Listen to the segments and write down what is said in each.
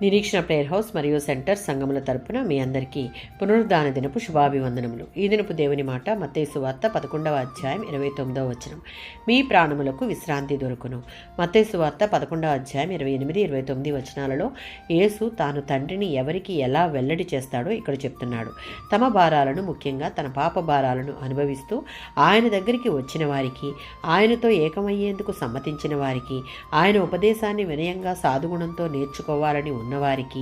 నిరీక్షణ prayer house మరియు centre సంఘముల తరపున మీ అందరికీ పునరుద్ధాన దినపు శుభాభివందనములు. ఈ దినపు దేవుని మాట మత్తయి సువార్త 11వ అధ్యాయం 29వ వచనం. మీ ప్రాణములకు విశ్రాంతి దొరుకును. మత్తయి సువార్త 11వ అధ్యాయం 28, 29 వచనాలలో యేసు తాను తండ్రిని ఎవరికి ఎలా వెల్లడి చేస్తాడో ఇక్కడ చెప్తున్నాడు. తమ భారాలను, ముఖ్యంగా తన పాప భారాలను అనుభవిస్తూ ఆయన దగ్గరికి వచ్చిన వారికి, ఆయనతో ఏకమయ్యేందుకు సమ్మతించిన వారికి, ఆయన ఉపదేశాన్ని వినయంగా సాధుగుణంతో నేర్చుకోవాలని ఉన్నవారికి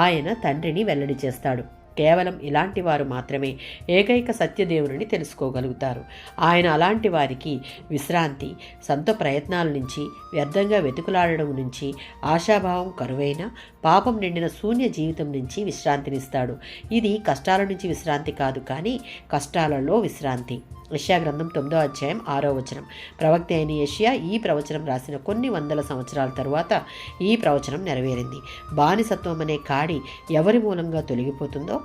ఆయన తండ్రిని వెల్లడి చేస్తాడు. కేవలం ఇలాంటి వారు మాత్రమే ఏకైక సత్యదేవుని తెలుసుకోగలుగుతారు. ఆయన అలాంటి వారికి విశ్రాంతి, సొంత ప్రయత్నాల నుంచి, వ్యర్థంగా వెతుకులాడడం నుంచి, ఆశాభావం కరువైన పాపం నిండిన శూన్య జీవితం నుంచి విశ్రాంతినిస్తాడు. ఇది కష్టాల నుంచి విశ్రాంతి కాదు, కానీ కష్టాలలో విశ్రాంతి. యెషయా గ్రంథం 9వ అధ్యాయం 6వ వచనం. ప్రవక్త అయిన యెషయా ఈ ప్రవచనం రాసిన కొన్ని వందల సంవత్సరాల తరువాత ఈ ప్రవచనం నెరవేరింది. బానిసత్వం అనే కాడి ఎవరి మూలంగా తొలగిపోతుందో,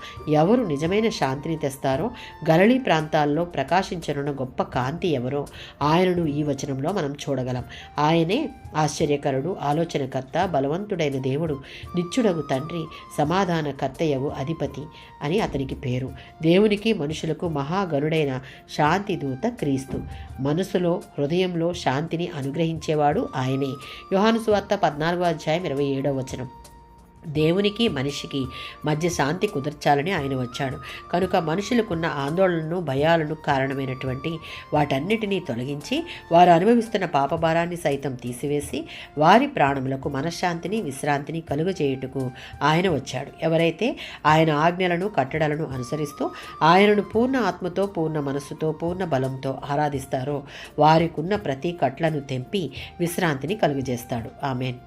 ఎవరు నిజమైన శాంతిని తెస్తారో, గలిలీ ప్రాంతాల్లో ప్రకాశించనున్న గొప్ప కాంతి ఎవరో ఆయనను ఈ వచనంలో మనం చూడగలం. ఆయనే ఆశ్చర్యకరుడు, ఆలోచనకర్త, బలవంతుడైన దేవుడు, నిత్యుడగు తండ్రి, సమాధానకర్తయగు అధిపతి అని అతనికి పేరు. దేవునికి మనుషులకు మహాగణుడైన శాంతి దూత క్రీస్తు. మనసులో, హృదయంలో శాంతిని అనుగ్రహించేవాడు ఆయనే. యోహాను సువార్త 14వ అధ్యాయం 27వ వచనం. దేవునికి మనిషికి మధ్య శాంతి కుదర్చాలని ఆయన వచ్చాడు. కనుక మనుషులకున్న ఆందోళనను, భయాలను కారణమైనటువంటి వాటన్నిటినీ తొలగించి, వారు అనుభవిస్తున్న పాపభారాన్ని సైతం తీసివేసి, వారి ప్రాణములకు మనశ్శాంతిని, విశ్రాంతిని కలుగజేయుటకు ఆయన వచ్చాడు. ఎవరైతే ఆయన ఆజ్ఞలను, కట్టడలను అనుసరిస్తూ ఆయనను పూర్ణ ఆత్మతో, పూర్ణ మనస్సుతో, పూర్ణ బలంతో ఆరాధిస్తారో వారికున్న ప్రతి కట్లను తెంపి విశ్రాంతిని కలుగజేస్తాడు. ఆమేన్.